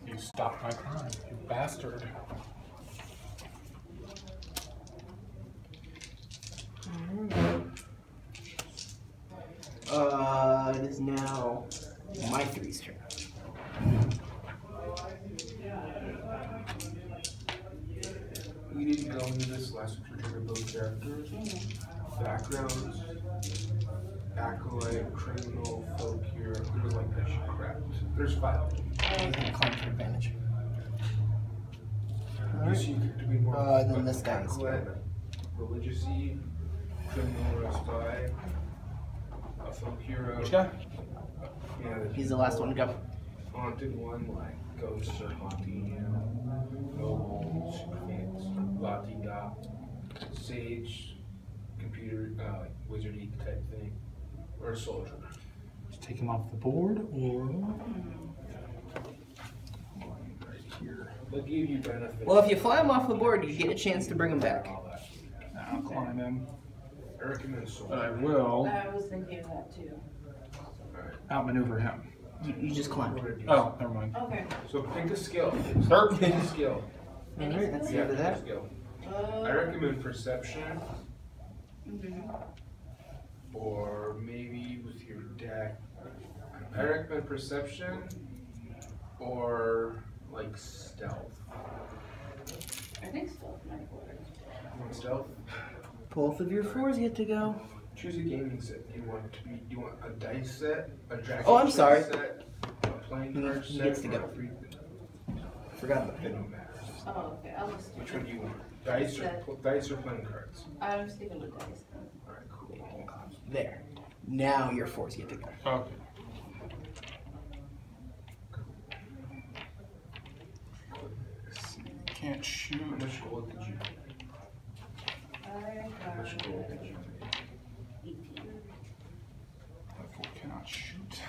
You stopped my crime, you bastard. It is now my 3's turn. We need to go into this last week to build characters, backgrounds, acolyte, criminal, folk hero. There's like that shit crap. There's 5. I'm gonna claim for advantage. Alright. So you could be more then this guy is acolyte, religious-y, criminal or a spy, a folk hero. Which guy? Yeah, He's the last one to go. haunted one, like ghosts or haunting, you know, nobles, fangs, la-di-da, sage, computer, like wizardy type thing, or a soldier. Just take him off the board, or right here. They'll give you benefits. Well, if you fly him off the board, you get a chance to bring him back. I'll climb him. I recommend soldier. But I will I was thinking of that too. outmaneuver him. You just climb. Oh, never mind. Okay. So pick a skill. Start. Pick a skill. Alright, that's the end of pick a that. skill. I recommend perception, or maybe with your deck. I recommend perception, or like stealth. I think stealth might work. You want stealth? Both of your 4s get to go. Choose a gaming set. Do you want to be? Do you want a dice set, a dragon Oh, I'm sorry. set, a playing card He set, gets to or go. a free? Forgot about It it. don't matter. Oh, okay. I'll just. Which one do you want? Dice or playing cards? I'm sticking with dice then. All right, cool. There. Now your 4s get to go. Okay. Can't shoot. How much gold did you? I How much got gold did you? 18. That 4 cannot shoot.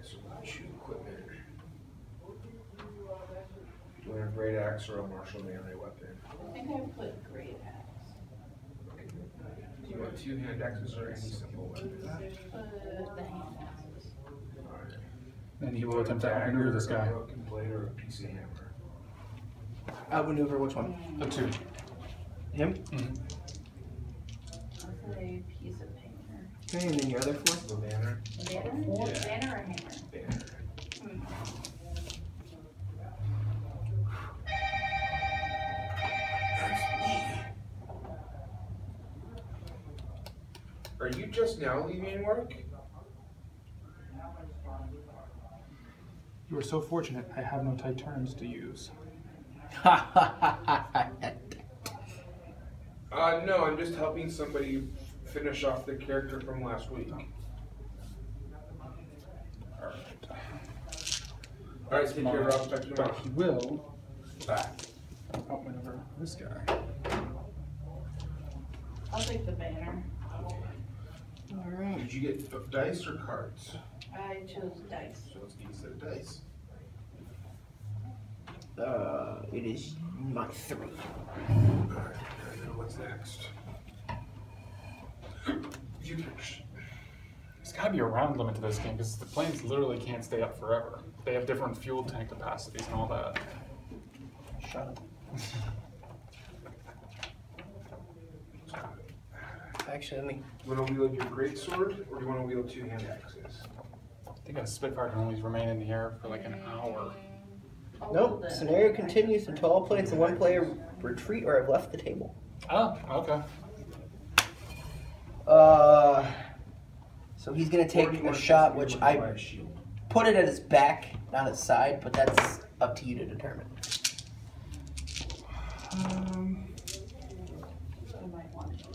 So shoot equipment. Do you want a great axe or a martial melee weapon? I think I put great axe. Do you want 2-hand axes or any simple weapon? Put the hand axes. Alright. And he will attempt to outmaneuver this guy. A broken blade or a piece of hammer? Outmaneuver which one? The 2. Him? I'll say piece of hammer. Okay, and then your other 4? The banner? Banner? Yeah. Banner or hammer? Banner. Are you just now leaving work? You are so fortunate. I have no tight terms to use. No, I'm just helping somebody finish off the character from last week. Alright. Alright, take care, Rob. Talk to you But tomorrow. he will back outmaneuver this guy. I'll take the banner. Alright. Did you get dice or cards? I chose dice. So let's get a set of dice. It is my 3. Alright, what's next? You finish. There's gotta be a round limit to this game because the planes literally can't stay up forever. They have different fuel tank capacities and all that. Shut up. Actually, let me. Do you want to wield your greatsword, or do you want to wield 2-hand axes? I think a Spitfire can only remain in the air for like an hour. I'll Nope. hold it. Scenario continues until all players and one player retreat or have left the table. Oh, okay. So he's gonna Or do take you a want shot, to which buy I a shield? put it at his back, not his side, but that's up to you to determine. You might want to.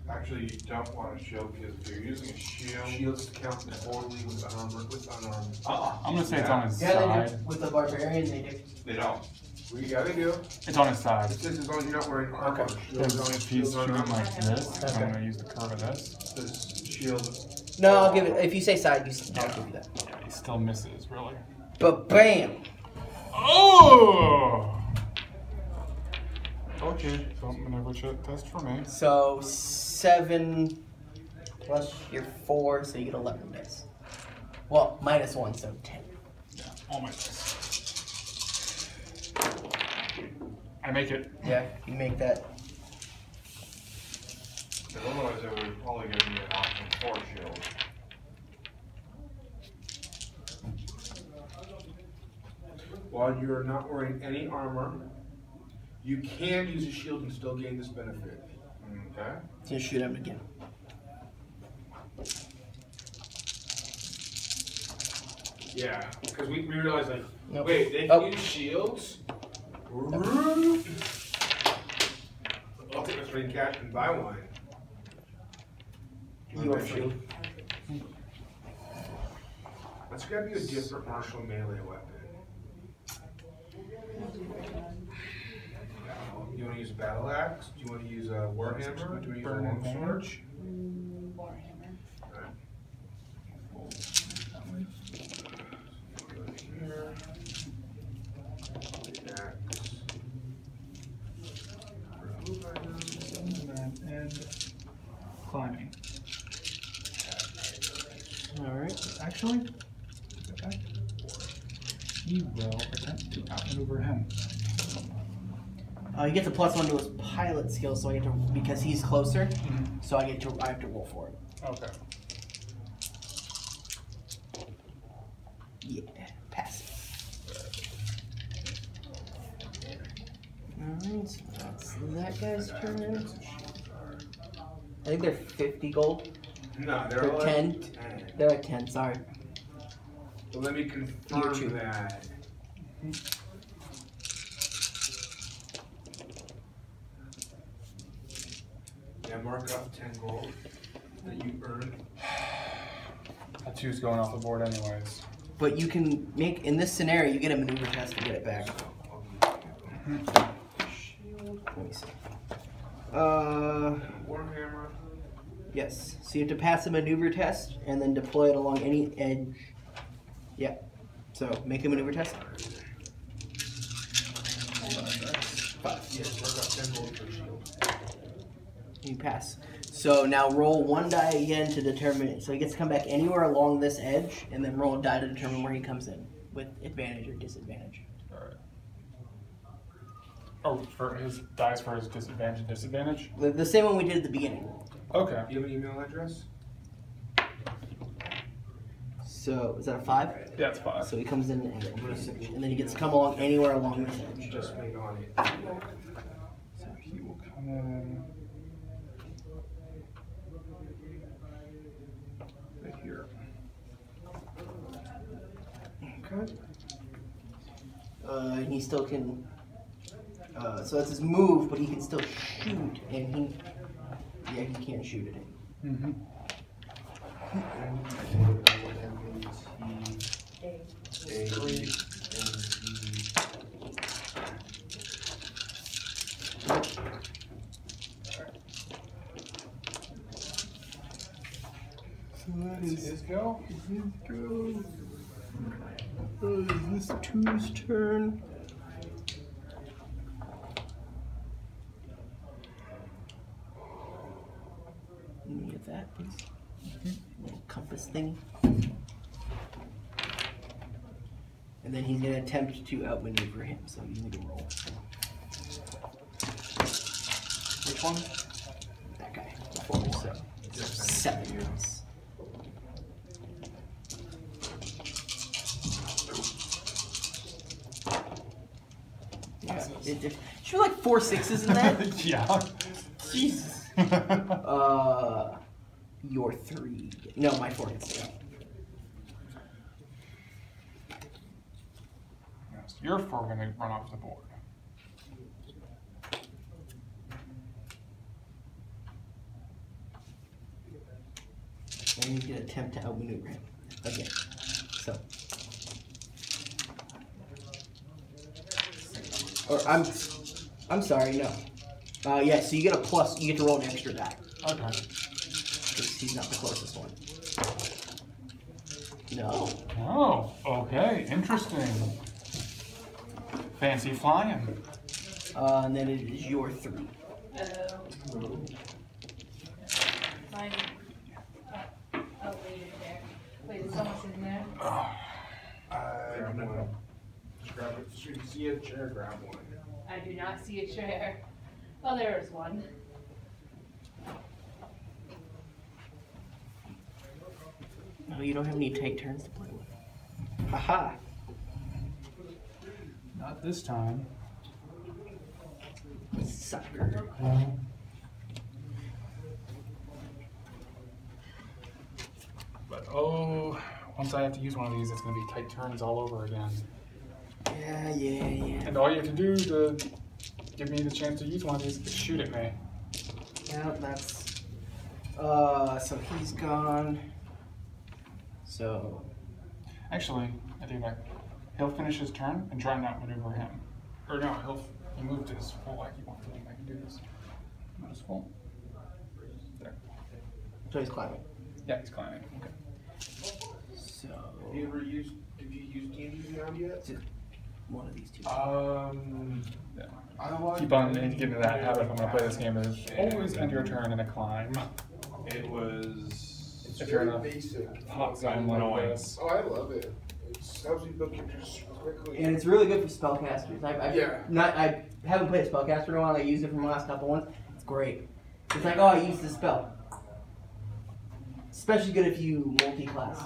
Actually, you don't want a shield because if you're using a shield, Shields count totally with unarmed. I'm gonna say it's on his Yeah, they side. do. With the barbarian, they do. they don't. We gotta do. It's on his side. It says as long as you're not wearing armor. Okay. Shields Because on if he's shooting like this, Okay. I'm gonna use the curve of this. This shield No, I'll give it. If you say side, I'll give you that. Yeah, he still misses, really. But bam! Oh! Okay, so maneuver test for me. So 7 plus your 4, so you get 11 dice. Well, -1, so 10. Yeah, all my dice. I make it. Yeah, you make that. Otherwise, it would only give me an option 4 shield. While you are not wearing any armor, you can use a shield and still gain this benefit. Okay. Just shoot him again. Yeah, because we realized like, Nope. wait, they Oh. can use shields? I'll take this ring cash and buy one. Your shield. Let's grab you a different martial melee weapon. You want to use a battle axe? Do you want to use a warhammer? Do you want to use a longsword? Warhammer. Alright. And climbing. Alright. Actually, okay. He will attempt to outmaneuver him. He gets a +1 to his pilot skill, so I get to, because he's closer, so I have to roll for it. Okay. Yeah, pass. Alright, so that's that guy's turn. I think they're 50 gold. No, They're they're all 10. at 10. They're at 10, sorry. So let me Your confirm two. that. Yeah, mark up 10 gold that you earned. That 2's going off the board anyways. But you can make, in this scenario, you get a maneuver test to get it back. Let me see. Warhammer. Yes. So you have to pass a maneuver test and then deploy it along any edge. Yeah. So make a maneuver test. 5. Yes, mark up 10 gold for shield. You pass. So now roll 1 die again to determine it. So he gets to come back anywhere along this edge, and then roll a die to determine where he comes in with advantage or disadvantage. Alright. Oh, for his dice for his disadvantage and disadvantage? The same one we did at the beginning. Okay. Do you have an email address? So is that a 5? Yeah, it's 5. So he comes in and then he gets to come along anywhere along this edge. Just make on it. So he will come in right here. Okay. And he still can. So that's his move, but he can still shoot, and he. Yeah, he can't shoot at it. Mm-hmm. So that is His go? his go. Is this 2's turn? Let me get that, please. Little compass thing. And then he's gonna attempt to outmaneuver him, so you need to roll. Which one? That guy. Before me, so 7 years. Yeah, should we like 4 6s in that? Yeah. Jesus. Your 3. No, my 4 hits. Yeah. Yes, your 4 are going to run off the board. And he's gonna attempt to outmaneuver him again. So. Or I'm sorry, no. Yeah, so you get a plus, you get to roll an extra die. Okay. He's not the closest one. No. Oh, okay, interesting. Fancy flying. And then it is your 3. Mine. Oh, wait, it's there. Wait, is someone sitting there? Grab one. Just grab it. So you see a chair, grab one. I do not see a chair. Oh, there is one. No, you don't have any take turns to play with. Haha. Not this time. Sucker. But oh, once I have to use one of these, it's going to be tight turns all over again. Yeah. And all you have to do to give me the chance to use one of these is shoot at me. Yeah, that's. So he's gone. So. Actually, I take back. He'll finish his turn and try and outmaneuver him. Or no, he moved his full like he wanted to. I can do this. Not his full. There. So he's climbing. Yeah, he's climbing. Okay. So. Did you use D&D around yet? One of these two. Yeah. I like Keep on getting into that habit if I'm going to play this game is always end your turn in a climb. It was. If you're in a basic. hot zone like this. Oh, I love it. It helps you build characters quickly. And it's really good for spellcasters. Yeah. I haven't played a spellcaster in a while. I used it for my last couple ones. It's great. It's like, oh, I used this spell. Especially good if you multi-class.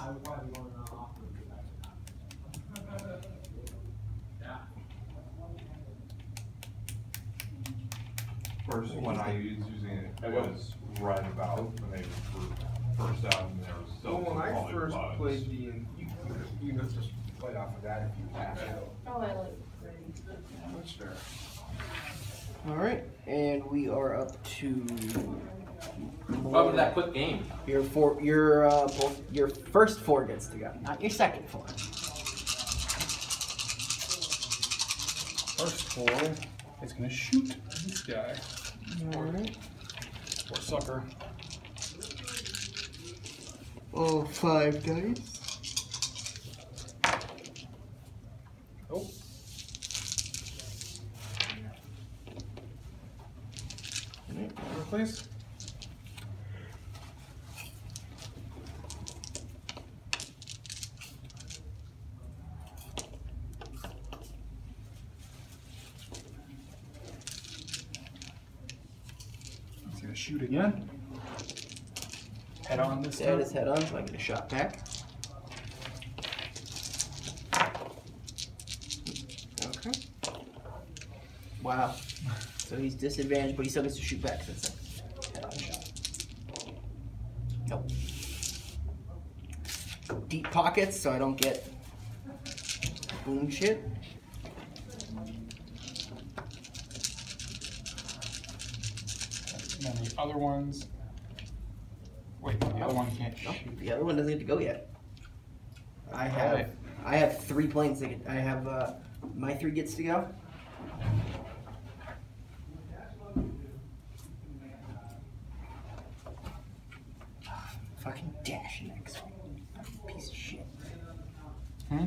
First, when I was using it, it was right about when they were first out and there was still Well, when I some first bugs. played D&D, you could just play off of that if you had to. Oh, I like That's fair. All right, and we are up to. Welcome to that quick game. Your first 4 gets to go, not your second 4. First 4 is going to shoot this guy. All right. Or sucker. Oh, 5 dice. Oh. Over, please. He's gonna shoot again. Head on this Dead time. is head on, so I get a shot back. Okay. Wow. So he's disadvantaged, but he still gets to shoot back since it's a head on shot. Nope. Deep pockets so I don't get boom shit. And then the other ones. Wait, the other one can't Nope, shoot. the other one doesn't get to go yet. I Alright. have 3 planes that I have my 3 gets to go. Fucking dash next. Piece of shit. Hmm?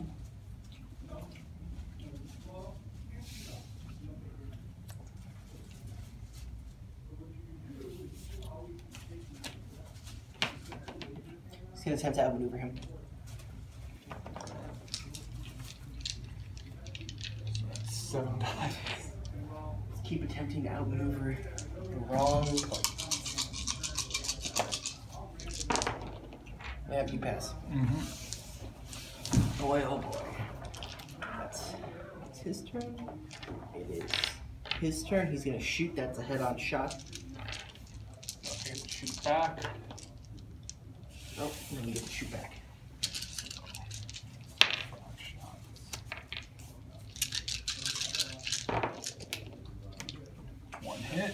He's gonna attempt to outmaneuver him. Seven dice. Let's keep attempting to outmaneuver the wrong place. Yeah, you pass. Mm-hmm. Boy, oh boy. That's his turn. It is his turn. He's gonna shoot. That's a head-on shot. Okay, so shoot back. Oh, and then you get to shoot back. One hit.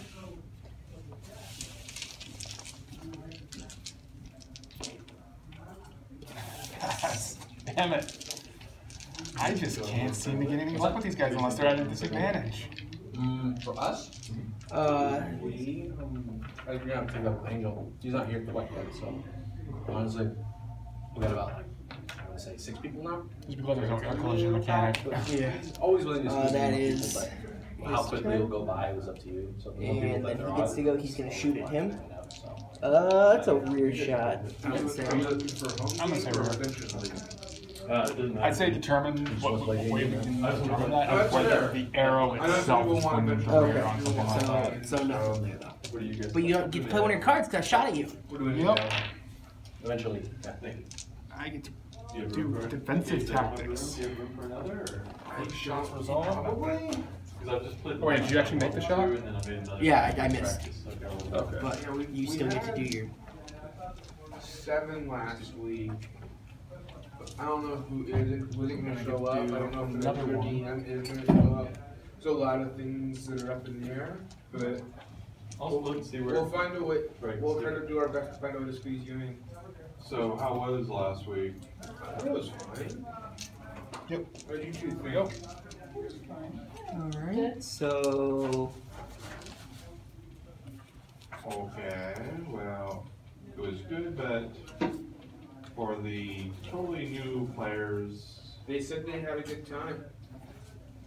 Pass. Damn it. I just can't seem to get any luck with these guys unless they're at a disadvantage. For us? You're gonna have to pick up Angel. He's not here quite yet, so honestly, we got about I want to say 6 people now. Just because there's a collision mechanic. Yeah. He's always willing to squeeze that in more is people, but how quickly it'll go by was up to you. So the more people And that then there he gets are, to go. He's gonna shoot at him. find out, so. That's a weird shot. Are you looking for home I'm gonna say team or we're- eventually? It doesn't matter. I'd say determine what way we can determine that, That's and whether fair. the arrow I know itself people is want going to to- trigger Okay. on something like that. So nothing there though. What do you guys? But you don't get to play one of your cards because I shot at you. What do we do Yep. now? Eventually, yeah, thank you. I get to Do you have do room for- defensive do you have room tactics. for- Do you have room for another, or? Quick shot resolve. Probably. Because I've just played. Oh, wait, did you actually make the shot? And then I made another Yeah, one I in missed. practice, so I got a little- Okay. Yeah, You still get to do your. 7 last week. But I don't know who isn't gonna show up. I don't know if Another another one. DM is gonna show up. There's a lot of things that are up in the air, but Also look and see where. we'll find a way. Right, We'll see. try to do our best to find a way to squeeze you in. So how was last week? It was fine. Yep. What did you two think? Yep. Alright, so. Okay, well, it was good, but for the totally new players, They said they had a good time.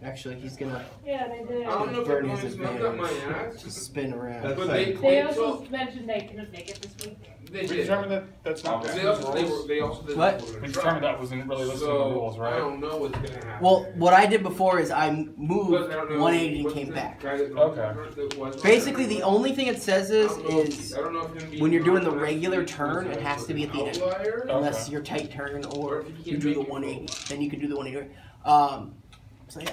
Actually, he's gonna Yeah, they did. I don't know if burn it his really snuck up my advantage. ass. Just spin around. That's But fine. they They played also so. mentioned they couldn't make it this week. They We did. determined that that's not. Okay. They also did What? We determined that wasn't really listed in the rules, I right? don't know what's gonna happen. Well, what I did before is I moved But I don't know 180 and what's came the back. guy that Okay. Basically, the only thing it says I is don't know if- I don't know if him being when you're doing the gone last regular week turn, was it has to be at the end. outlier. unless Okay. your tight turn Or or if you you can't do make the it 180. Then you can do the 180. So yeah.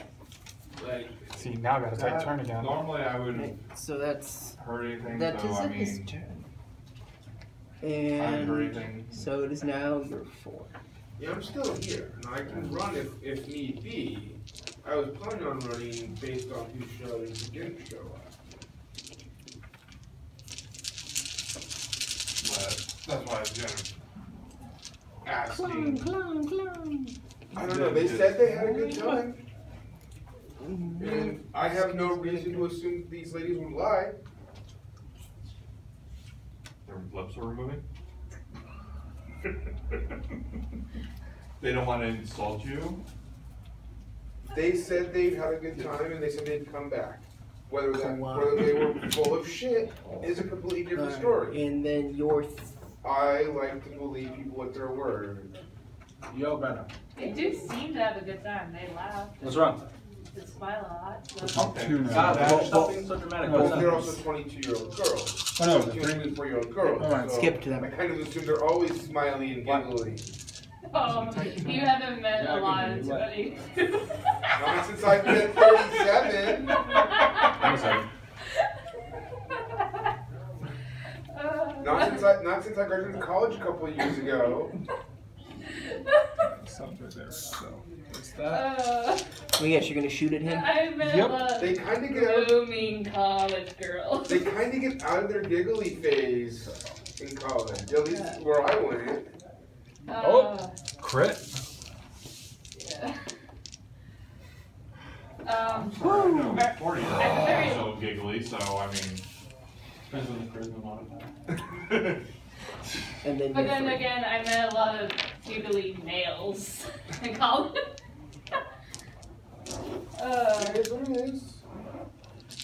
Like, See, now I got a tight turn again. normally I Okay, wouldn't so that's hurt anything, that so is I his mean, turn. I didn't hurt And anything. so it is now your 4. yeah, I'm still here, and I can run if need be. I was planning on running based on who showed and who didn't show up. But that's why I was asking. Clone. I don't know. They said they had a good time, and I have no reason to assume these ladies would lie. Their lips are moving. They don't want to insult you. They said they'd had a good time, and they said they'd come back. Whether they were full of shit is a completely different story. And then your I like to believe people at their word. Yo, Brenna. They do seem to have a good time. They laugh. What's wrong? They smile a lot. So. Okay. Two now. God, Well, stop being so dramatic. well, What's They're up? also 22-year-old girls. Oh, no, 22 the and 24-year-old girls. Alright, so skip to I them. kind of assume they're always smiley and giggly. You haven't met a lot of 20. Not since I've been 37. I'm sorry. Not since I graduated college a couple of years ago. Something right there. So, what's that? well, yes, you're gonna shoot at him. I met Yep. a lot They of kind of get out. blooming college girls. They kind of get out of their giggly phase in college. At least where I went. Oh. Crit. Yeah. No, 40 I'm very- so giggly, so I mean. Depends on the charisma modifier. And then But your then 3. again, I met a lot of giggly males in college. It is what it is.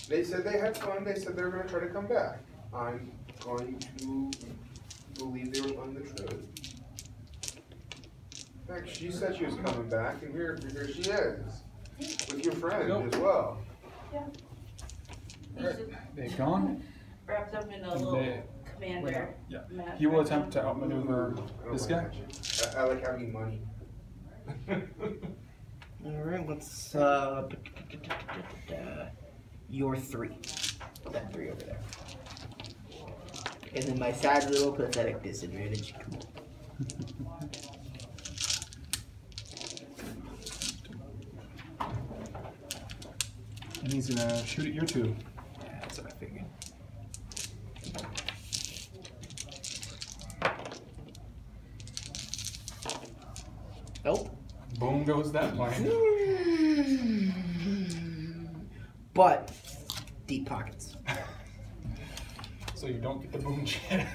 They said they had fun. They said they were going to try to come back. I'm going to believe they were telling the truth. In fact, she said she was coming back, and here she is. With your friend Nope. as well. They gone? Wrapped up in a And little they- commander. Yeah. mat. He will attempt to outmaneuver I don't this like guy. that shit. I like having money. Alright, let's your 3. That 3 over there. And then my sad little pathetic disadvantage. And he's gonna shoot at your 2. Yeah, that's what I figured. Nope. Boom goes that plan. But deep pockets. So so you don't get the boom jet.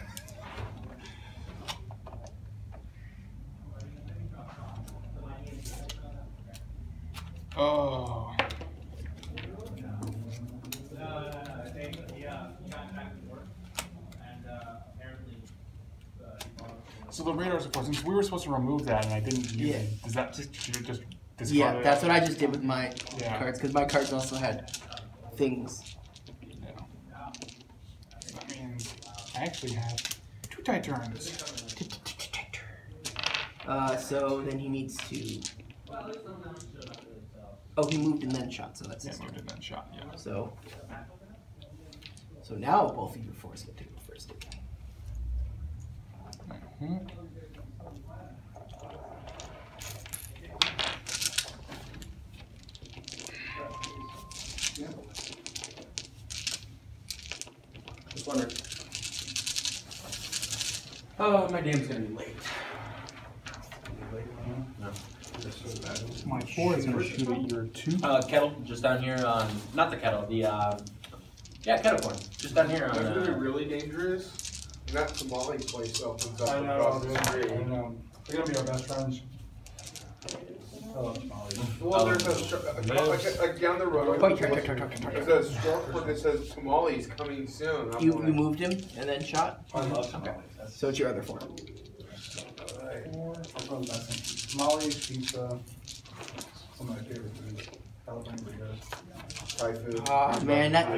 Oh. So the radars, of course, since we were supposed to remove that and I didn't use it, does that just discard Yeah, it? that's what I just did with my Yeah. cards, because my cards also had things. Yeah. That means I actually have 2 tight turns. So then he needs to. Oh, he moved and then shot, so that's Yeah, his moved turn. and then shot, yeah. So now both of you force get to go first again. Mhm. Just wondering. Oh, my game's gonna be late. No. My 4 is going to shoot at your 2. Kettle, just down here on, not the kettle, the, kettle corn. Just down here on, That's gonna be really dangerous. And that tamale place opens up I know, across dude. the I street. know. They're going to be our best friends. Well, there's like down the road. Point, There's a storefront that says tamales coming soon. I'm You like, moved him and then shot. I love Okay. So it's your other 4. 4. Tamales, pizza. Some of my favorite foods. Jalapeno burritos. Thai food. Oh man, that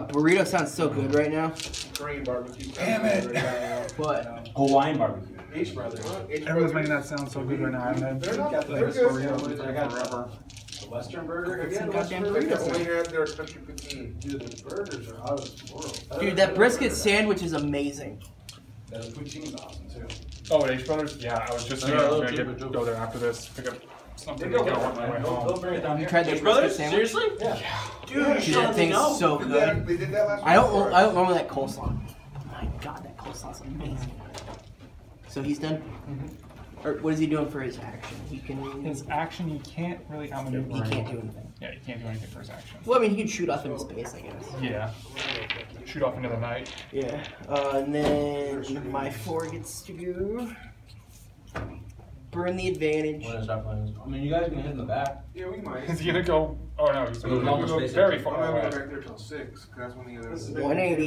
burrito sounds so good right now. Korean barbecue. Damn it. What? Hawaiian barbecue. H Brothers. Everyone's making that sound so good right now. I haven't had They're not- got they're the good. burrito forever. The Western burger? It's some goddamn They burritos. only have their country poutine. Dude, the burgers are out of this world. Dude, that brisket sandwich is amazing. The poutine's awesome too. Oh, at H Brothers? Yeah, I was just They're thinking I a was little going to cheaper, go too. there after this. Pick up something to go on my way home. They'll bring it down You here. tried the H brisket Brothers? sandwich? Seriously? Yeah. Dude, Dude, that thing's so They did good. that- They did that last I don't week. remember that coleslaw. Oh my god, that coleslaw's amazing. So he's done? Or what is he doing for his action? He can. His action, you can't really outmaneuver He can't anyone. do anything. Yeah, you can't do anything for his action. Well, I mean, he can shoot off into space, I guess. Yeah. Shoot off into the night. Yeah. And then my 4 gets to go. Burn the advantage. When I start playing this. I mean, you guys can hit in the back. Yeah, we might. Is he going to go? Oh no, he's It going was to almost go basic. very I'm far not away. going back there till 6, because that's when the other. 180.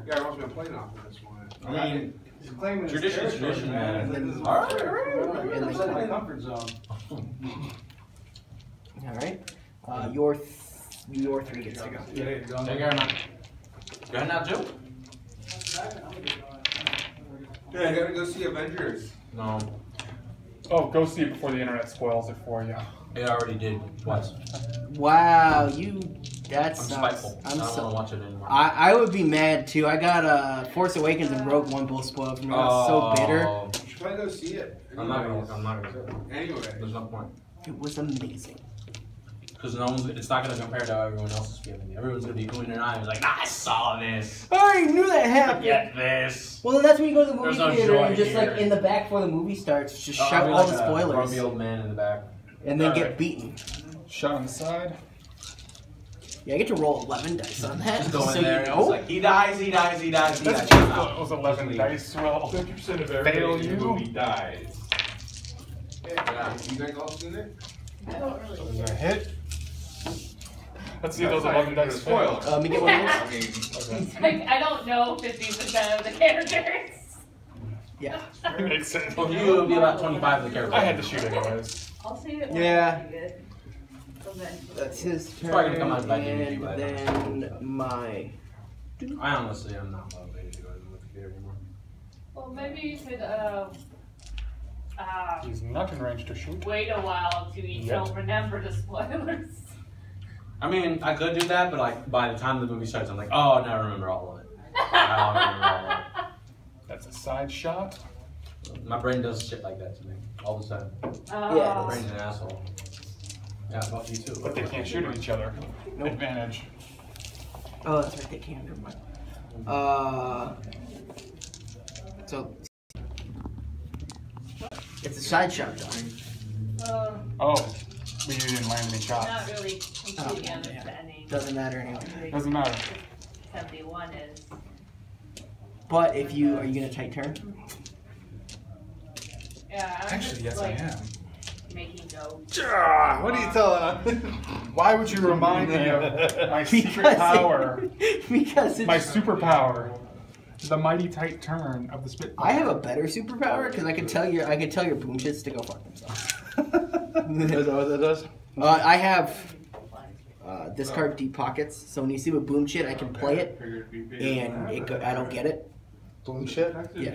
Yeah, I've also been playing off of this one. I mean, tradition, man. Alright, alright. And It's then- in my comfort zone. Alright. Your 3 gets to go. Take care, man. Go ahead now, too? Yeah, I gotta go see Avengers. No. Oh, go see it before the internet spoils it for you. It already did twice. Wow, you. That I'm sucks. spiteful. I I'm don't so. want to watch it anymore. I would be mad too. I got Force Awakens and Rogue One both spoiled for me. I was so bitter. Oh, You should probably go see it. I'm not gonna say it. Anyway. There's no point. It was amazing. Because no one's, it's not gonna compare to how everyone else is feeling. Everyone's gonna be going their eyes like, I saw this. I already knew that happened. Get this. Well, that's when you go to the movie There's no theater joy and just here. like in the back before the movie starts, just I'll shout be all like the a spoilers grumpy old man in the back. and then get Alright. beaten. Shot on the side. Yeah, I get to roll 11 dice on that. Just go so in there you and know. it's like, he dies, he dies, he dies, he That's dies. just it was 11 dice roll. 50% of Fail everybody in you? the movie dies. Yeah, you guys all seen it? I don't really. So there's a hit. Let's see if those 11 dice fail. Let me get one of I those. mean, Like, I don't know 50% of the characters. Yeah. It makes sense. Well, you would be about 25 of the characters. I had to shoot anyways. I'll see it. Yeah. Good. Eventually. That's his turn. probably gonna come out by and DVD by then. then my. I honestly am not motivated to go to the movie theater anymore. Well, maybe you could, He's not in range to shoot. wait a while till you Yep. don't remember the spoilers. I mean, I could do that, but like by the time the movie starts, I'm like, oh, now I remember all of it. I don't remember all of That's a side shot. it. My brain does shit like that to me all the time. Yeah, My Oh. brain's an asshole. Yeah, about you too. But they can't shoot at each other. Nope. Advantage. Oh, that's right. They can't. Never mind. So it's a side shot, though. Oh, but you didn't land any shots. Not really completely Oh, yeah. understanding. Doesn't matter anyway. Doesn't matter. 71 is But if you are you gonna tight turn? Yeah, I'm Actually, just, yes, like, I am. making go. What are you telling us? Why would you remind me of my secret Because power? Because it's, My superpower. The mighty tight turn of the spit. I have a better superpower because I can tell your boom shits to go fuck themselves. Is that what that does? I have this card deep pockets, so when you see with boom shit, I can play it, and I don't get it. Boom shit? Yeah.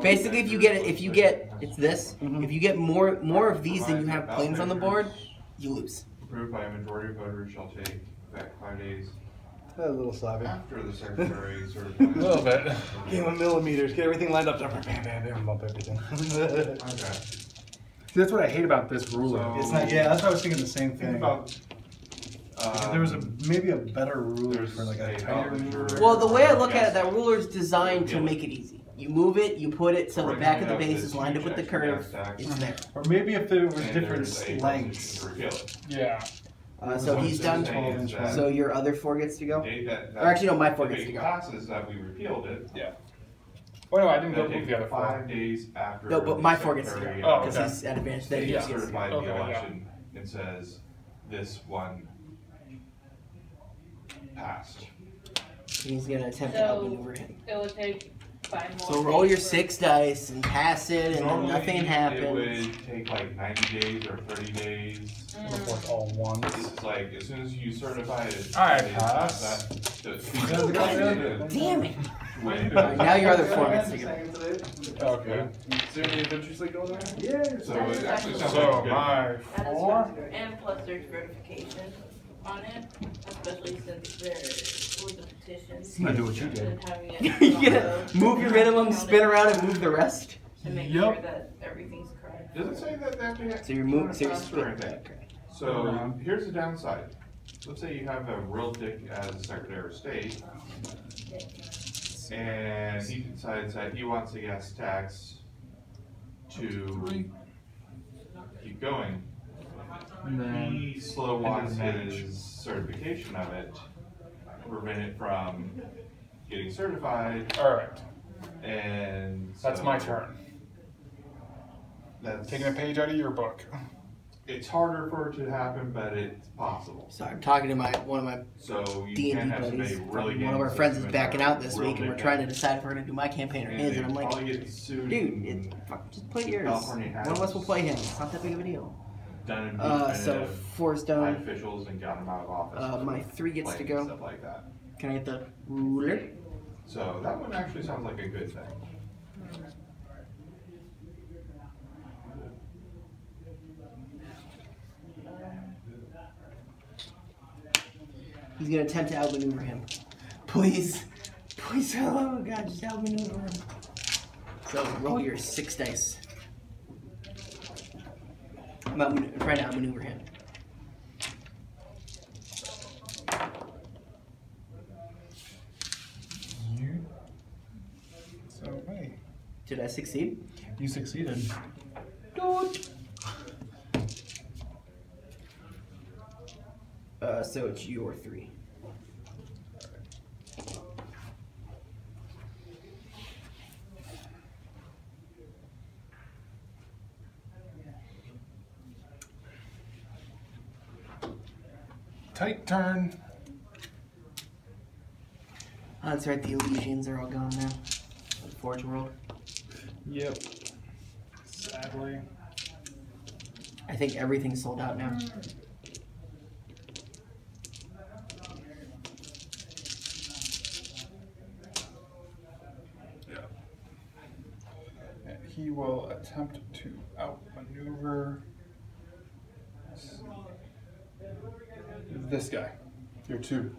Basically, if you get it's this. If you get more of these than you have planes on the board, you lose. Approved by a majority of voters shall take effect 5 days A little sloppy. after the secretary certifies. A little bit. Game of millimeters. Get everything lined up. Bam, bam, bam, bump everything. Okay. See, that's what I hate about this ruler. So- It's not. Yeah, that's what I was thinking. The same Think thing. about. If there was maybe a better ruler There's for like a a tighter voucher. ruler. Well, the way I look at it, that ruler is designed to make it easy. You move it, you put it so the back of the base is lined up with the curve. It's there. Or maybe if there was And different there's a lengths. resolution to repeal it. Yeah. So What he's I'm done. saying is that So your other 4 gets to the go. date that- Or actually, no, my 4 if gets to it go. passes that we repealed it. Yeah. Well, no, I didn't go Then move take the other 5 4. days after. No, but the my 4 gets to secretary go Oh, because okay. he's at advantage. Then Yeah. he gets to certified Okay, the yeah. election and says this one passed. He's gonna attempt to So outmaneuver him. it would take 5 more. So roll your days 6 dice and pass it, and then Normally, nothing it happens. would take like 90 days or 30 days. Before it's all one. It's like as soon as you certify it, I it's past pass. that. Damn it! Wait. Alright, now your other 4 gets to go. Okay. Is there any adventures like going on? So it actually sounds So like my That is 4. And plus there's verification on it, especially since there was a petition. I'm gonna do what you did. And having it You're gonna move your minimum, spin around, and move the rest. to make Yep. sure that everything's correct. Does it say that they have to hit? So you're moving. So you're That's split. right there. Okay. So here's the downside. Let's say you have a real dick as Secretary of State, and he decides that he wants the gas tax to keep going. And then He slow walks and then his certification of it, to prevent it from getting certified, all right. and That's so my turn. That's Taking a page out of your book. It's harder for it to happen, but it's possible. So I'm talking to one of my So you D&D can have buddies. somebody really One of our getting friends is into backing out this real week, and we're dick trying to decide if we're gonna do my campaign or his. And I'm like, probably get sued dude, and just play yours. California One of us will play him. It's not that big of a deal. done in So 4's high done. officials and got them out of office. My 3 gets to like, go. Stuff like that. Can I get the ruler? So that one actually sounds like a good thing. He's gonna attempt to outmaneuver him. Please, please, oh god, just outmaneuver him. So roll your 6 dice. I'm trying to outmaneuver him. You. So hey, Did I succeed? you succeeded. So it's your 3. Tight turn. Oh, that's right, the Elysians are all gone now. The Forge World. Yep. Sadly. I think everything's sold out now. Yeah. And he will attempt to outmaneuver this guy. You're 2.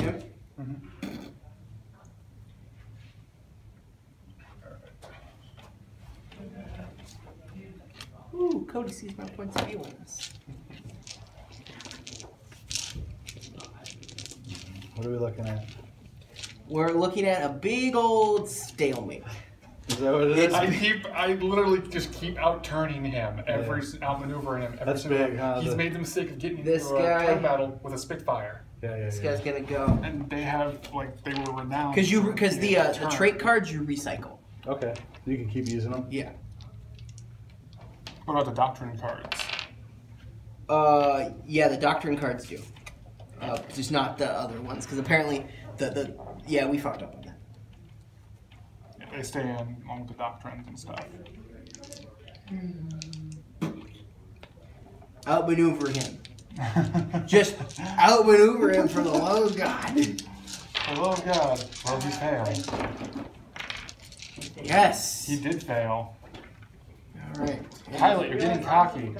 Yep. Ooh, Cody sees my points of feelings. What are we looking at? We're looking at a big old stalemate. Is that what it is? I literally just keep out turning him outmaneuvering him. Every That's single, big, huh? He's made the mistake of getting This into a guy- turn battle with a Spitfire. This guy's gonna go. And they have, like, they were renowned. Because the turn. trait cards you recycle. Okay. You can keep using them. Yeah. What about the doctrine cards? Yeah, the doctrine cards do. Just not the other ones, because apparently yeah, we fucked up on that. Yeah, they stay in along with the doctrines and stuff. Outmaneuver him. Just outmaneuver him for the love of God. For the love of God. Well, he failed. Yes. He did fail. All right. Pilot, you're getting cocky.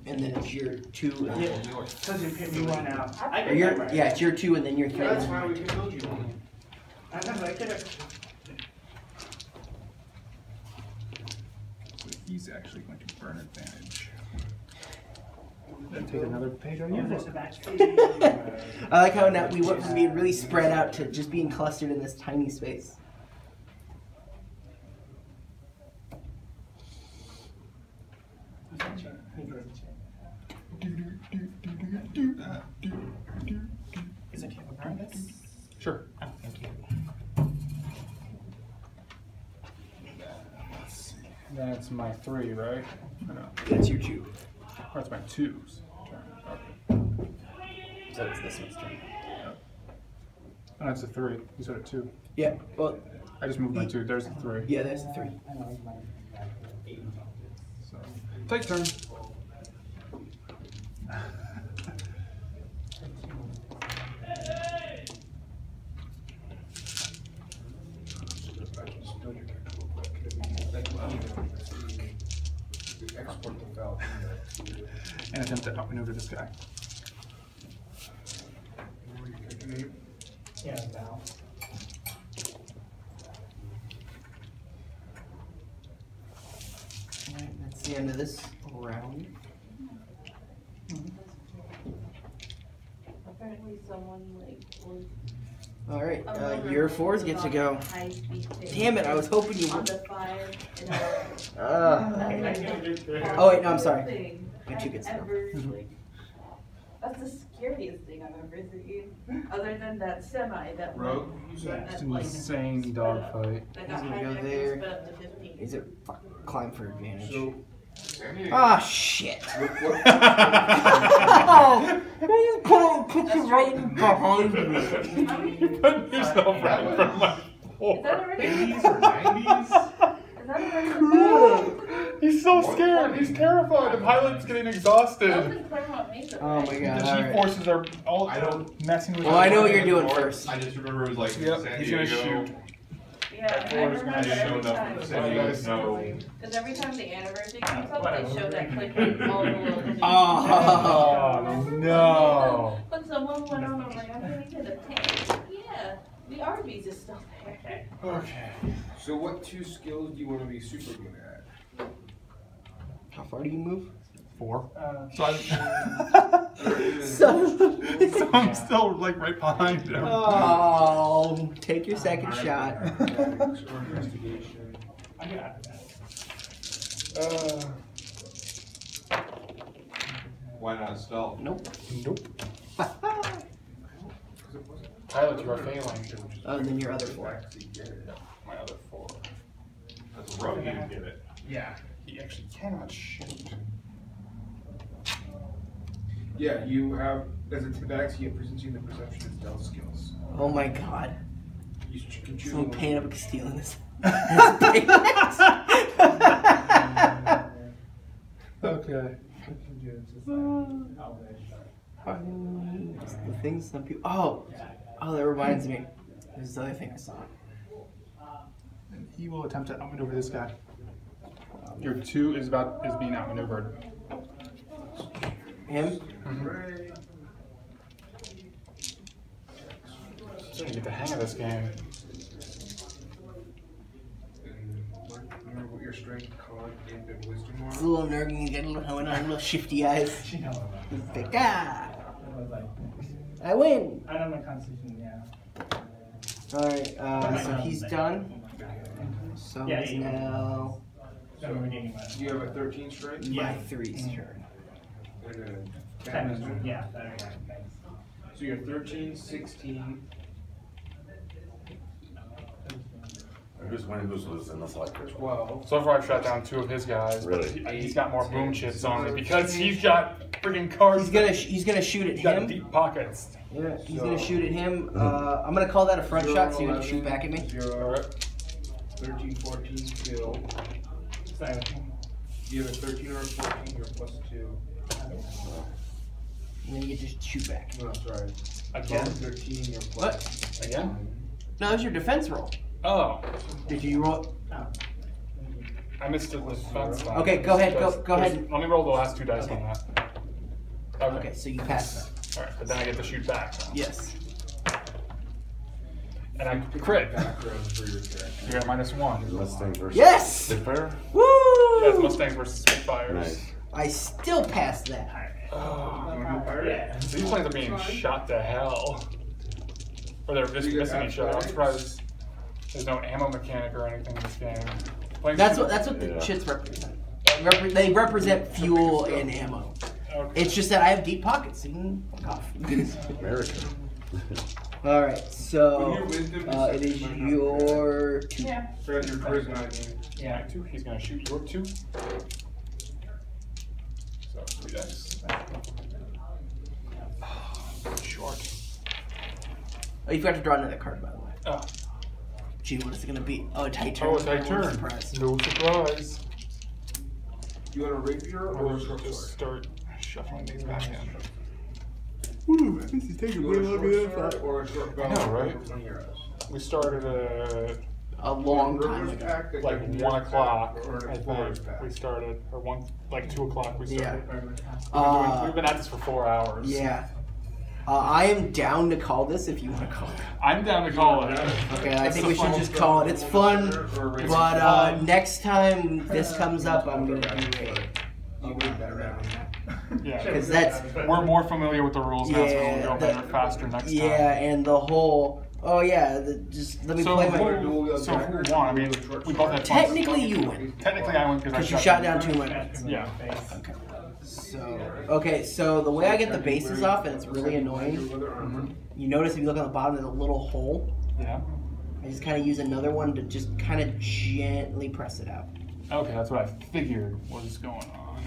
And then it's your 2 and then yours. Doesn't pick me one out. Or yeah, it's your 2 and then your 3. That's why we can build you one. I know, I could have. So he's actually going to burn advantage. Take another page on you. I like how now we went from being really spread out to just being clustered in this tiny space. Is it you burn this? Sure. Thank you. That's my 3, right? No. That's your 2. Oh, that's my 2's. So it's this one's turn. Oh, that's a 3. You said a 2. Yeah, well, I just moved my 2. There's the 3. yeah, there's the 3. So, take turn. Export the file. And attempt to outmaneuver this guy. Yeah, Val. Alright, that's the end of this round. Apparently someone like was Alright, your 4s get to go. Damn it, I was hoping you on would. the fire and Oh wait, no, I'm sorry. My 2 gets to go. That's the scariest thing I've ever seen. Other than that semi that Rogue? It's an insane dogfight. That He's got gonna go hijacked there. and sped up to 15. Is it fuck, climb for advantage? So, Ah, shit. what, Oh, you put you right in behind me. You put yourself right in front of my Is floor. that already? 80s or 90s? Is that already? He's so scared. He's terrified. The pilot's getting That was exhausted. in Claremont Mesa, Oh right? my The god. G Alright. forces are all I don't- messing with. Well, I know what you. you're doing first. I just remember it was like Yep, San he's Diego. gonna shoot. Yeah, I Floor's remember I just every showed up time. in San Diego snow. Because every time the anniversary comes up, they show that clip of all the locals. Oh. No. But someone went on a rant and he did a tank. Yeah, the Arby's is still there. Okay. So what 2 skills do you want to be super good at? How far do you move? 4. Uh, So, So, so I'm still like right behind him. oh, take your second shot. Athletics or investigation? I got that. Why not stealth? Nope. Nope. Pilot, you are failing. And then your other 4. My other 4. That's a rogue, you didn't get it. Yeah. He actually cannot shoot. Yeah, you have, as a tabaxi, you have proficiency in the perception and stealth skills. Oh my god. You can choose Someone one. paying up stealing this. Okay. Just the things some people. Oh, that reminds me. There's the other thing I saw. And he will attempt to outmaneuver this guy. Your 2 is being outmaneuvered. Him? Starting to get the hang of this game. Remember what your strength, con, and wisdom It's are? a little nerdy, you got a little shifty eyes. You know, He's like, ah, it was like, I win. I don't know Constitution, yeah. Alright, so he's done. So Yeah, it's he- now So we're getting one. You have a 13 strength? my 3's turn. And a 10 Ten, wisdom? yeah, that, thanks. So you're 13, 16. Who's winning, who's losing? That's like 12. So far, I've shot down 2 of his guys. Really? But he's got more boom chips on me because he's got freaking cards. He's gonna shoot at He's got him. deep pockets. Yeah, he's gonna shoot at him. I'm gonna call that a front shot, so you're gonna shoot back at me. 0, 13, 14, kill. So, You have a 13 or a 14, you're +2. And then you just shoot back. No, sorry. Again? 13, you're What? Again? No, that was your defense roll. Oh, Did you roll? I missed the defense line. Okay, go ahead, go ahead. Let me roll the last 2 dice on that. Okay, so you pass that. Alright, but then I get to shoot back. Yes. And I crit. background for your character. You got -1. Mustang versus Yes! Spitfire? Woo! Yeah, it's Mustangs versus Spitfires. Nice. I still passed that. yeah. These planes are being shot to hell. Or they're just missing each other. I'm surprised there's no ammo mechanic or anything in this game. Planes That's shoot- what the Yeah. shits represent. They represent fuel and ammo. Okay. It's just that I have deep pockets. So you can fuck off. American. All right, so When you're wisdom, it is your two. Yeah. Fred, your charisma, I mean. Yeah, 2. He's gonna shoot your 2. So 3 dice. Short. Oh, you forgot to draw another card, by the way. Oh. Gee, what is it gonna be? Oh, a tight turn. Oh, a tight turn. Surprise. No surprise. You want a rapier or a We'll short just sword? start shuffling these back in. Woo, this is taking You want a short sword or a short bow? I know, right? for 20 euros. We started at A long time River's ago. pack that like you can 1 use o'clock. or an I explorer's think pack. we started, or 2 o'clock. We Yeah. started. We've been at this for 4 hours. Yeah. I am down to call this if you want to call it. I'm down to call it. Okay, I That's think the we should fun just stuff. call it. It's fun, It's but fun. next time this comes up, I'm gonna do it. You get better at that. Yeah, Because that's we're more familiar with the rules now, so Yeah, we'll go better faster next time. yeah, and the whole just let me So play my. who won? I mean, we both had fun. Technically, you win Technically, I win because because you shot down 2 of my guns. guns. Yeah. So the way I get the bases off, and it's really annoying. You notice if you look on the bottom, there's a little hole. Yeah. I just kind of use another one to just kind of gently press it out. Okay, that's what I figured was going on.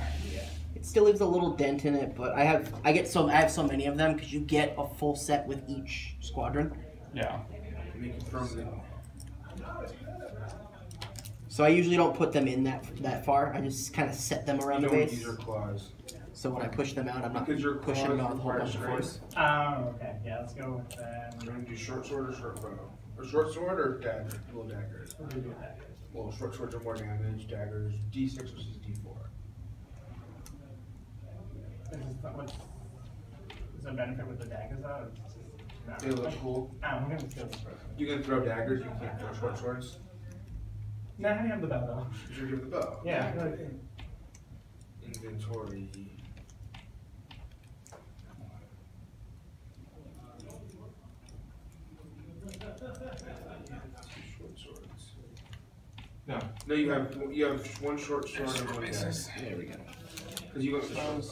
It still leaves a little dent in it, but I have so many of them because you get a full set with each squadron. Yeah. Make it from the So I usually don't put them in that far. I just kind of set them around you the don't base. use your claws. So when I push them out, I'm not Because your pushing them out with a whole claws bunch of require force. Oh, okay. Yeah, let's go with You want to do short sword or short bow? Or short sword or dagger? Little daggers. we'll do that. Well, short swords are more damage. Daggers, D6 versus D4. Is there a benefit with the daggers though? Or is it not? They look cool. Oh, I'm gonna steal this first. You can throw daggers. You can't throw short swords. No, I have the bell though. You should give the bow. Yeah. Inventory. Short swords. No. No, you have one short sword and one dagger. There we go. Because you got the short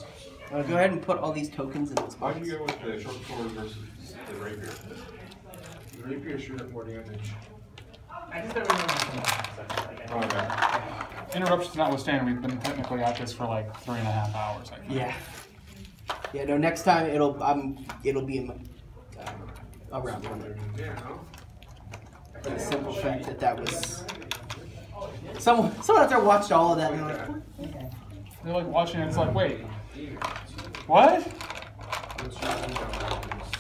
bow. Go ahead and put all these tokens in those Why do boxes. you go with the short sword versus the rapier? The rapier should have more damage. I just don't remember so much. Oh, okay. Interruptions notwithstanding, we've been technically at this for like 3.5 hours. I think. Yeah. Yeah. No. Next time it'll be in my, around 100. Yeah, no? For the simple fact that was someone out there watched all of that and they're like, what? They're like watching it. It's like, wait, what? What's your weapons?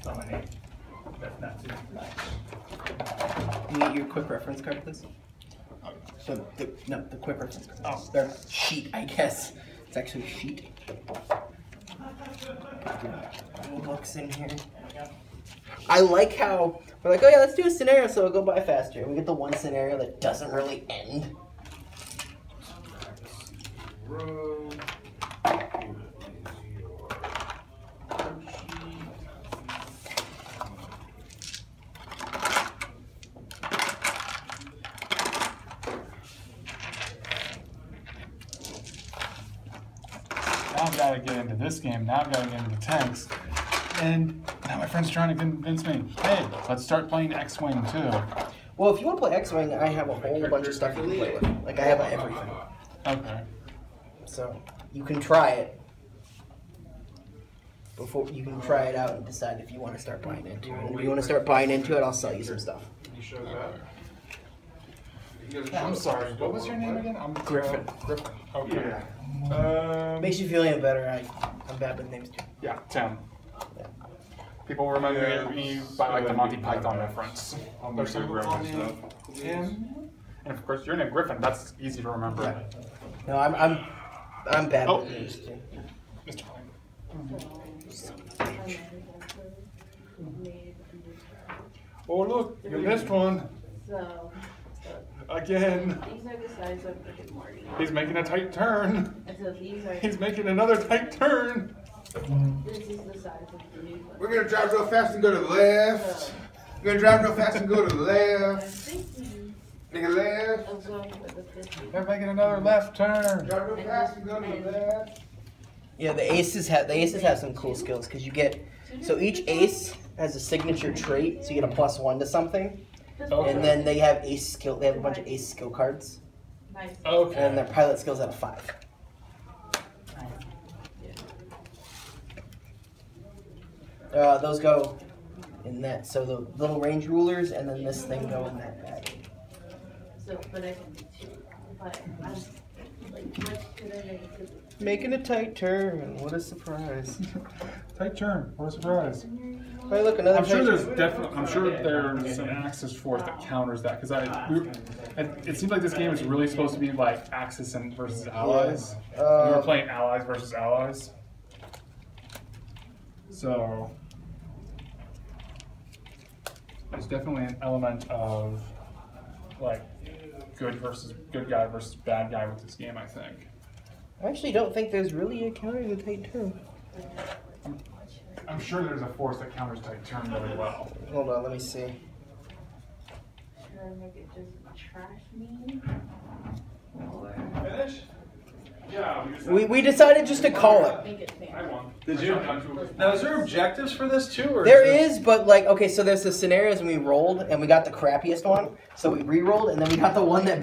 So many. That's not too much. Can you get your quick reference card, please? The quick reference card. Oh. Their sheet, I guess. It's actually a sheet. Any books in here? I like how we're like, oh yeah, let's do a scenario so it'll go by faster. And we get the one scenario that doesn't really end. Row. Here is your card sheet. Now I've got to get into this game. Now I've got to get into tanks. And now my friend's trying to convince me, hey, let's start playing X-Wing too. Well, if you want to play X-Wing, I have a whole bunch of stuff you can play with. Like, I have everything. Okay. So, you can try it. Before you can try it out and decide if you want to start buying into it. And if you want to start buying into it, I'll sell you some stuff. You show that? Yeah, I'm sorry. What was your name again? I'm Griffin. Griffin. Okay. Makes you feel any better. I'm bad with names too. Yeah, Tim. People remember me by like the Monty Python reference. There's some grab stuff. Tim. And of course, your name Griffin. That's easy to remember. Yeah. No, I'm bad with names too. Mr. Klein. Oh look, you missed one. So, Again. these are the size of Rick and Morty. He's making a tight turn. And so these are, He's making another tight turn. this is the size of the new one. We're gonna drive real fast and go to the left. We're gonna drive real fast and go to the left. Nigga left. I'm going for the 50. They're making another left turn. Drive real fast and go to the left. Yeah, the aces have some cool skills because you get each ace has a signature trait, so you get a +1 to something, and then they have ace skill. They have a bunch of ace skill cards, Nice. Okay. and their pilot skills at a 5. Those go in that. So the little range rulers and then this thing go in that bag. So, but I can do 2. But I'm like, what could I make it? Making a tight turn. What a surprise! Tight turn. What a surprise. Hey, look, another. I'm sure tight there's turn. definitely. I'm sure there's an Axis force that counters that because it seems like this game is really supposed to be like Axis and versus allies. We were playing allies versus allies. So there's definitely an element of like good guy versus bad guy with this game, I think. I actually don't think there's really a counter to tight turn. I'm sure there's a force that counters tight turn really well. Hold on, let me see. Should I make it just trash me? Or Finish? Yeah. We decided just to call it. make it I fair? won. Did you? Now, is there objectives for this too, or There this- is, but like, okay, so there's the scenarios and we rolled and we got the crappiest one, so we re-rolled and then we got the one that